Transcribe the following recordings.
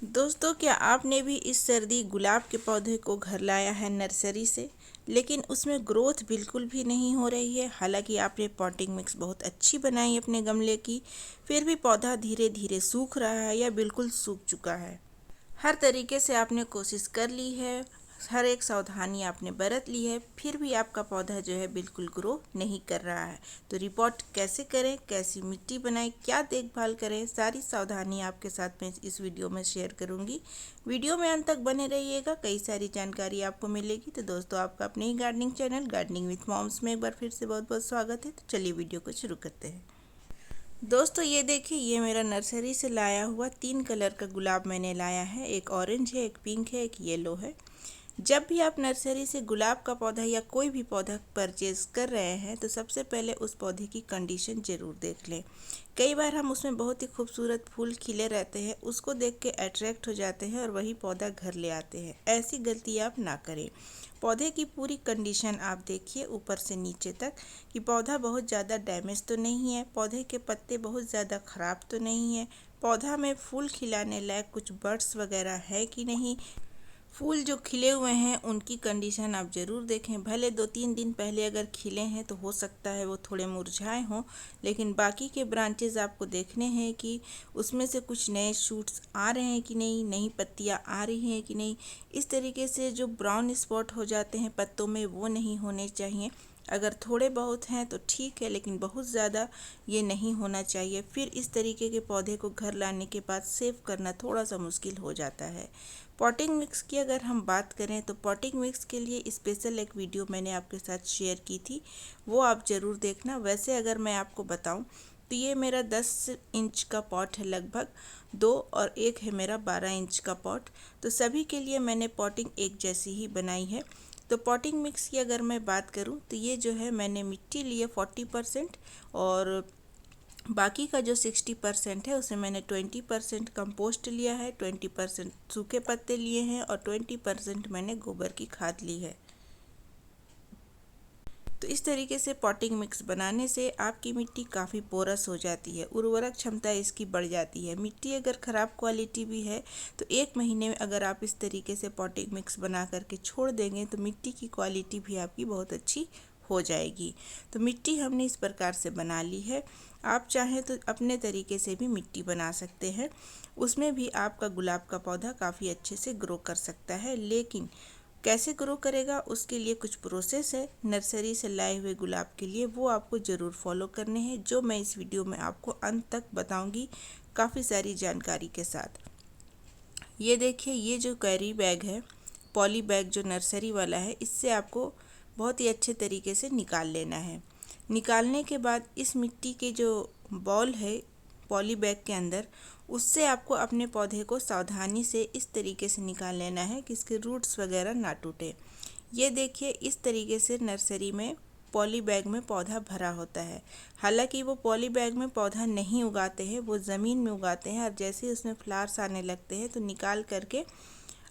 दोस्तों, क्या आपने भी इस सर्दी गुलाब के पौधे को घर लाया है नर्सरी से, लेकिन उसमें ग्रोथ बिल्कुल भी नहीं हो रही है। हालांकि आपने पॉटिंग मिक्स बहुत अच्छी बनाई अपने गमले की, फिर भी पौधा धीरे धीरे सूख रहा है या बिल्कुल सूख चुका है। हर तरीके से आपने कोशिश कर ली है, हर एक सावधानी आपने बरत ली है, फिर भी आपका पौधा जो है बिल्कुल ग्रो नहीं कर रहा है। तो रिपोर्ट कैसे करें, कैसी मिट्टी बनाएं, क्या देखभाल करें, सारी सावधानी आपके साथ में इस वीडियो में शेयर करूंगी। वीडियो में अंत तक बने रहिएगा, कई सारी जानकारी आपको मिलेगी। तो दोस्तों, आपका अपने ही gardening channel gardening with moms में एक बार फिर से बहुत बहुत स्वागत है। तो चलिए वीडियो को शुरू करते हैं। दोस्तों, ये देखिए, ये मेरा नर्सरी से लाया हुआ 3 कलर का गुलाब मैंने लाया है। एक ऑरेंज है, एक पिंक है, एक येलो है। जब भी आप नर्सरी से गुलाब का पौधा या कोई भी पौधा परचेज कर रहे हैं तो सबसे पहले उस पौधे की कंडीशन ज़रूर देख लें। कई बार हम उसमें बहुत ही खूबसूरत फूल खिले रहते हैं, उसको देख के अट्रैक्ट हो जाते हैं और वही पौधा घर ले आते हैं। ऐसी गलती आप ना करें। पौधे की पूरी कंडीशन आप देखिए ऊपर से नीचे तक, कि पौधा बहुत ज़्यादा डैमेज तो नहीं है, पौधे के पत्ते बहुत ज़्यादा ख़राब तो नहीं है, पौधा में फूल खिलाने लायक कुछ बड्स वगैरह है कि नहीं। फूल जो खिले हुए हैं उनकी कंडीशन आप ज़रूर देखें। भले 2-3 दिन पहले अगर खिले हैं तो हो सकता है वो थोड़े मुरझाए हों, लेकिन बाकी के ब्रांचेज आपको देखने हैं कि उसमें से कुछ नए शूट्स आ रहे हैं कि नहीं, नई पत्तियां आ रही हैं कि नहीं। इस तरीके से जो ब्राउन स्पॉट हो जाते हैं पत्तों में, वो नहीं होने चाहिए। अगर थोड़े बहुत हैं तो ठीक है, लेकिन बहुत ज़्यादा ये नहीं होना चाहिए। फिर इस तरीके के पौधे को घर लाने के बाद सेव करना थोड़ा सा मुश्किल हो जाता है। पॉटिंग मिक्स की अगर हम बात करें तो पॉटिंग मिक्स के लिए स्पेशल एक वीडियो मैंने आपके साथ शेयर की थी, वो आप ज़रूर देखना। वैसे अगर मैं आपको बताऊं तो ये मेरा 10 इंच का पॉट है लगभग, 2 और एक है मेरा 12 इंच का पॉट। तो सभी के लिए मैंने पॉटिंग एक जैसी ही बनाई है। तो पॉटिंग मिक्स की अगर मैं बात करूं तो ये जो है मैंने मिट्टी ली है 40%, और बाकी का जो 60% है उसे मैंने 20% कंपोस्ट लिया है, 20% सूखे पत्ते लिए हैं और 20% मैंने गोबर की खाद ली है। तो इस तरीके से पॉटिंग मिक्स बनाने से आपकी मिट्टी काफ़ी पोरस हो जाती है, उर्वरक क्षमता इसकी बढ़ जाती है। मिट्टी अगर ख़राब क्वालिटी भी है तो 1 महीने में अगर आप इस तरीके से पॉटिंग मिक्स बना करके छोड़ देंगे तो मिट्टी की क्वालिटी भी आपकी बहुत अच्छी हो जाएगी। तो मिट्टी हमने इस प्रकार से बना ली है। आप चाहें तो अपने तरीके से भी मिट्टी बना सकते हैं, उसमें भी आपका गुलाब का पौधा काफ़ी अच्छे से ग्रो कर सकता है। लेकिन कैसे ग्रो करेगा उसके लिए कुछ प्रोसेस है नर्सरी से लाए हुए गुलाब के लिए, वो आपको ज़रूर फॉलो करने हैं, जो मैं इस वीडियो में आपको अंत तक बताऊंगी काफ़ी सारी जानकारी के साथ। ये देखिए, ये जो कैरी बैग है, पॉली बैग जो नर्सरी वाला है, इससे आपको बहुत ही अच्छे तरीके से निकाल लेना है। निकालने के बाद इस मिट्टी के जो बॉल है पॉली बैग के अंदर, उससे आपको अपने पौधे को सावधानी से इस तरीके से निकाल लेना है कि इसके रूट्स वगैरह ना टूटे। ये देखिए, इस तरीके से नर्सरी में पॉली बैग में पौधा भरा होता है। हालांकि वो पॉली बैग में पौधा नहीं उगाते हैं, वो ज़मीन में उगाते हैं, और जैसे ही उसमें फ्लावर्स आने लगते हैं तो निकाल करके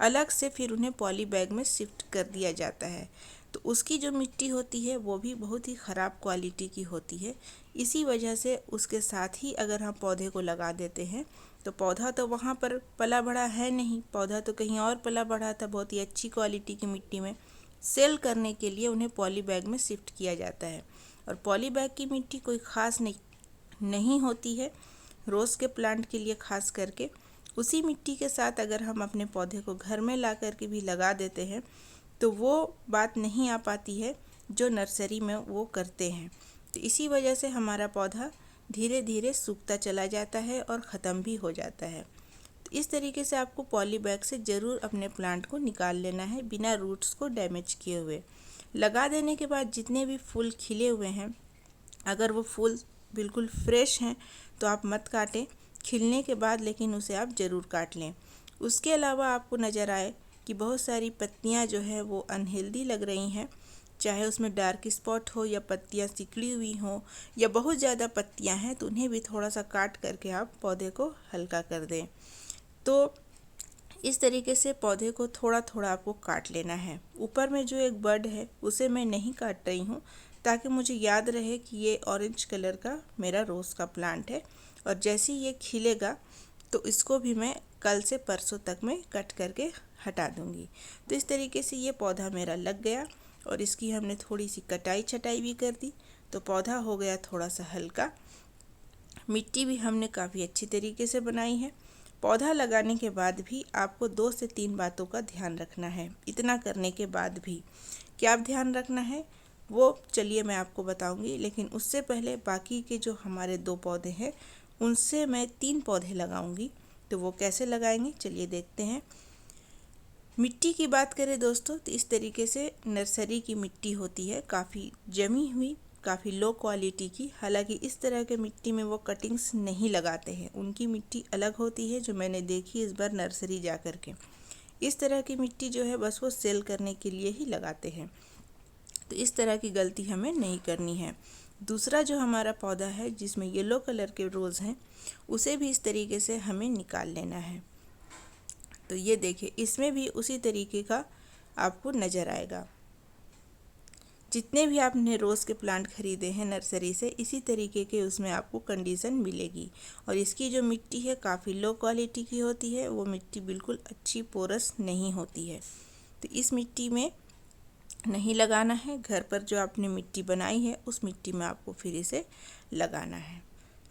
अलग से फिर उन्हें पॉली बैग में शिफ्ट कर दिया जाता है। तो उसकी जो मिट्टी होती है वो भी बहुत ही ख़राब क्वालिटी की होती है। इसी वजह से उसके साथ ही अगर हम पौधे को लगा देते हैं तो पौधा तो वहाँ पर पला बढ़ा है नहीं, पौधा तो कहीं और पला बढ़ा था बहुत ही अच्छी क्वालिटी की मिट्टी में। सेल करने के लिए उन्हें पॉली बैग में शिफ्ट किया जाता है, और पॉली बैग की मिट्टी कोई ख़ास नहीं होती है। रोज़ के प्लांट के लिए खास करके उसी मिट्टी के साथ अगर हम अपने पौधे को घर में ला करके भी लगा देते हैं तो वो बात नहीं आ पाती है जो नर्सरी में वो करते हैं। तो इसी वजह से हमारा पौधा धीरे धीरे सूखता चला जाता है और ख़त्म भी हो जाता है। तो इस तरीके से आपको पॉली बैग से ज़रूर अपने प्लांट को निकाल लेना है बिना रूट्स को डैमेज किए हुए। लगा देने के बाद जितने भी फूल खिले हुए हैं, अगर वो फूल बिल्कुल फ्रेश हैं तो आप मत काटें, खिलने के बाद लेकिन उसे आप ज़रूर काट लें। उसके अलावा आपको नज़र आए कि बहुत सारी पत्तियां जो है वो अनहेल्दी लग रही हैं, चाहे उसमें डार्क स्पॉट हो या पत्तियां सिकुड़ी हुई हों या बहुत ज़्यादा पत्तियां हैं, तो उन्हें भी थोड़ा सा काट करके आप पौधे को हल्का कर दें। तो इस तरीके से पौधे को थोड़ा थोड़ा आपको काट लेना है। ऊपर में जो एक बड है उसे मैं नहीं काट रही हूँ, ताकि मुझे याद रहे कि ये ऑरेंज कलर का मेरा रोज़ का प्लांट है, और जैसे ही ये खिलेगा तो इसको भी मैं कल से परसों तक में कट करके हटा दूँगी। तो इस तरीके से ये पौधा मेरा लग गया और इसकी हमने थोड़ी सी कटाई छटाई भी कर दी, तो पौधा हो गया थोड़ा सा हल्का। मिट्टी भी हमने काफ़ी अच्छी तरीके से बनाई है। पौधा लगाने के बाद भी आपको 2 से 3 बातों का ध्यान रखना है। इतना करने के बाद भी क्या ध्यान रखना है वो चलिए मैं आपको बताऊंगी, लेकिन उससे पहले बाकी के जो हमारे 2 पौधे हैं उनसे मैं 3 पौधे लगाऊंगी। तो वो कैसे लगाएंगे चलिए देखते हैं। मिट्टी की बात करें दोस्तों, तो इस तरीके से नर्सरी की मिट्टी होती है, काफ़ी जमी हुई, काफ़ी लो क्वालिटी की। हालांकि इस तरह के मिट्टी में वो कटिंग्स नहीं लगाते हैं, उनकी मिट्टी अलग होती है जो मैंने देखी इस बार नर्सरी जा कर के। इस तरह की मिट्टी जो है बस वो सेल करने के लिए ही लगाते हैं, तो इस तरह की गलती हमें नहीं करनी है। दूसरा जो हमारा पौधा है जिसमें येलो कलर के रोज़ हैं, उसे भी इस तरीके से हमें निकाल लेना है। तो ये देखिए, इसमें भी उसी तरीके का आपको नज़र आएगा। जितने भी आपने रोज़ के प्लांट खरीदे हैं नर्सरी से, इसी तरीके के उसमें आपको कंडीशन मिलेगी। और इसकी जो मिट्टी है काफ़ी लो क्वालिटी की होती है, वो मिट्टी बिल्कुल अच्छी पोरस नहीं होती है। तो इस मिट्टी में नहीं लगाना है। घर पर जो आपने मिट्टी बनाई है उस मिट्टी में आपको फिर इसे लगाना है।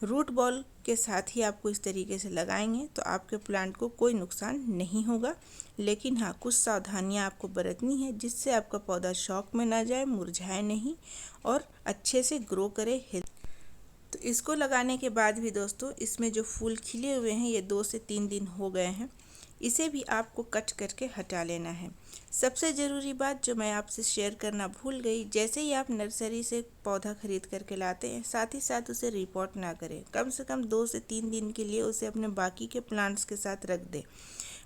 रूट बॉल के साथ ही आपको इस तरीके से लगाएंगे तो आपके प्लांट को कोई नुकसान नहीं होगा। लेकिन हाँ, कुछ सावधानियां आपको बरतनी है जिससे आपका पौधा शॉक में ना जाए, मुरझाए नहीं और अच्छे से ग्रो करे। तो इसको लगाने के बाद भी दोस्तों, इसमें जो फूल खिले हुए हैं ये 2 से 3 दिन हो गए हैं, इसे भी आपको कट करके हटा लेना है। सबसे ज़रूरी बात जो मैं आपसे शेयर करना भूल गई, जैसे ही आप नर्सरी से पौधा खरीद करके लाते हैं साथ ही साथ उसे रिपोर्ट ना करें। कम से कम 2 से 3 दिन के लिए उसे अपने बाकी के प्लांट्स के साथ रख दें।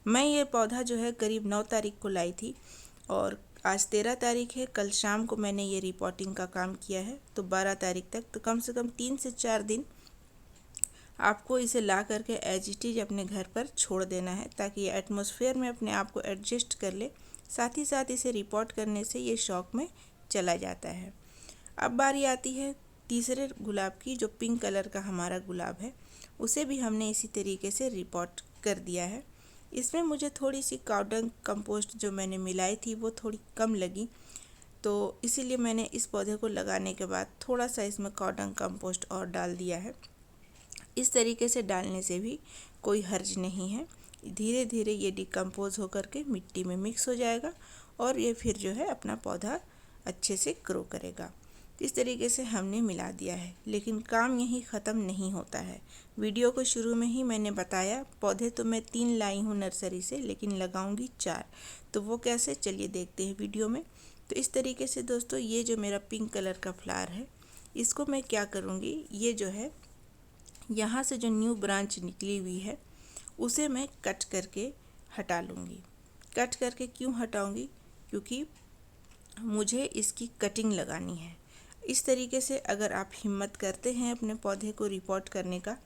मैं ये पौधा जो है करीब 9 तारीख को लाई थी और आज 13 तारीख है। कल शाम को मैंने ये रिपोर्टिंग का काम किया है, तो 12 तारीख तक, तो कम से कम 3 से 4 दिन आपको इसे ला करके एज इट इज़ अपने घर पर छोड़ देना है, ताकि ये एटमॉस्फेयर में अपने आप को एडजस्ट कर ले। साथ ही साथ इसे रिपोर्ट करने से ये शॉक में चला जाता है। अब बारी आती है तीसरे गुलाब की, जो पिंक कलर का हमारा गुलाब है, उसे भी हमने इसी तरीके से रिपोर्ट कर दिया है। इसमें मुझे थोड़ी सी काउडंग कंपोस्ट जो मैंने मिलाई थी वो थोड़ी कम लगी, तो इसीलिए मैंने इस पौधे को लगाने के बाद थोड़ा सा इसमें काउडंग कंपोस्ट और डाल दिया है। इस तरीके से डालने से भी कोई हर्ज नहीं है। धीरे धीरे ये डिकम्पोज होकर के मिट्टी में मिक्स हो जाएगा और ये फिर जो है अपना पौधा अच्छे से ग्रो करेगा। इस तरीके से हमने मिला दिया है, लेकिन काम यहीं ख़त्म नहीं होता है। वीडियो को शुरू में ही मैंने बताया, पौधे तो मैं 3 लाई हूँ नर्सरी से, लेकिन लगाऊंगी 4। तो वो कैसे, चलिए देखते हैं वीडियो में। तो इस तरीके से दोस्तों, ये जो मेरा पिंक कलर का फ्लावर है, इसको मैं क्या करूँगी, ये जो है यहाँ से जो न्यू ब्रांच निकली हुई है उसे मैं कट करके हटा लूँगी। कट करके क्यों हटाऊँगी, क्योंकि मुझे इसकी कटिंग लगानी है। इस तरीके से अगर आप हिम्मत करते हैं अपने पौधे को रिपोर्ट करने का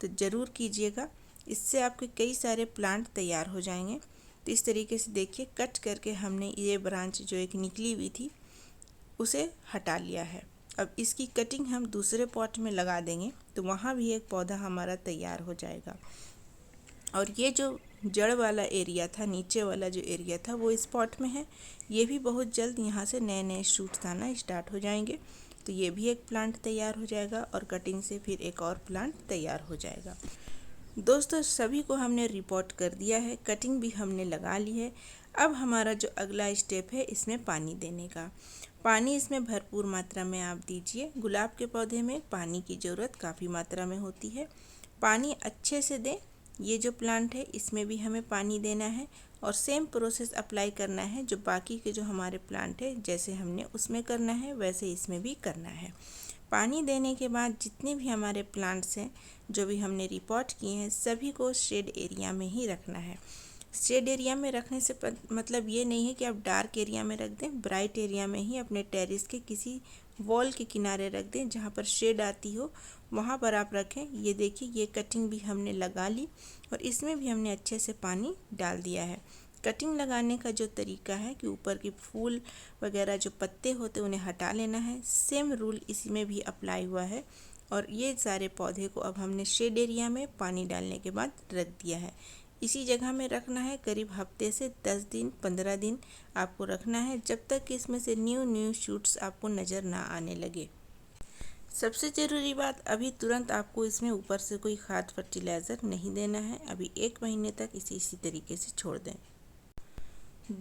तो ज़रूर कीजिएगा, इससे आपके कई सारे प्लांट तैयार हो जाएंगे। तो इस तरीके से देखिए, कट करके हमने ये ब्रांच जो एक निकली हुई थी उसे हटा लिया है। अब इसकी कटिंग हम दूसरे पॉट में लगा देंगे तो वहाँ भी एक पौधा हमारा तैयार हो जाएगा। और ये जो जड़ वाला एरिया था, नीचे वाला जो एरिया था, वो इस पॉट में है। ये भी बहुत जल्द यहाँ से नए नए शूट्स आना स्टार्ट हो जाएंगे, तो ये भी एक प्लांट तैयार हो जाएगा और कटिंग से फिर एक और प्लांट तैयार हो जाएगा। दोस्तों, सभी को हमने रिपोर्ट कर दिया है, कटिंग भी हमने लगा ली है। अब हमारा जो अगला स्टेप है इसमें पानी देने का। पानी इसमें भरपूर मात्रा में आप दीजिए। गुलाब के पौधे में पानी की ज़रूरत काफ़ी मात्रा में होती है, पानी अच्छे से दें। ये जो प्लांट है इसमें भी हमें पानी देना है और सेम प्रोसेस अप्लाई करना है जो बाकी के जो हमारे प्लांट है, जैसे हमने उसमें करना है वैसे इसमें भी करना है। पानी देने के बाद जितने भी हमारे प्लांट्स हैं जो भी हमने रिपोर्ट किए हैं, सभी को शेड एरिया में ही रखना है। शेड एरिया में रखने से मतलब ये नहीं है कि आप डार्क एरिया में रख दें, ब्राइट एरिया में ही अपने टेरेस के किसी वॉल के किनारे रख दें, जहाँ पर शेड आती हो वहाँ पर आप रखें। ये देखिए, ये कटिंग भी हमने लगा ली और इसमें भी हमने अच्छे से पानी डाल दिया है। कटिंग लगाने का जो तरीका है कि ऊपर के फूल वगैरह जो पत्ते होते हैं उन्हें हटा लेना है, सेम रूल इसमें भी अप्लाई हुआ है। और ये सारे पौधे को अब हमने शेड एरिया में पानी डालने के बाद रख दिया है। इसी जगह में रखना है, करीब हफ्ते से 10 दिन 15 दिन आपको रखना है, जब तक कि इसमें से न्यू शूट्स आपको नज़र ना आने लगे। सबसे ज़रूरी बात, अभी तुरंत आपको इसमें ऊपर से कोई खाद फर्टिलाइज़र नहीं देना है। अभी 1 महीने तक इसी तरीके से छोड़ दें।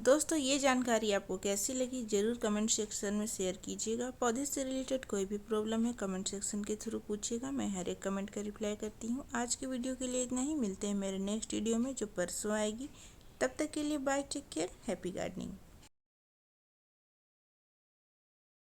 दोस्तों, ये जानकारी आपको कैसी लगी ज़रूर कमेंट सेक्शन में शेयर कीजिएगा। पौधे से रिलेटेड कोई भी प्रॉब्लम है कमेंट सेक्शन के थ्रू पूछिएगा, मैं हर एक कमेंट का रिप्लाई करती हूँ। आज की वीडियो के लिए इतना ही, मिलते हैं मेरे नेक्स्ट वीडियो में जो परसों आएगी। तब तक के लिए bye, take care, happy gardening.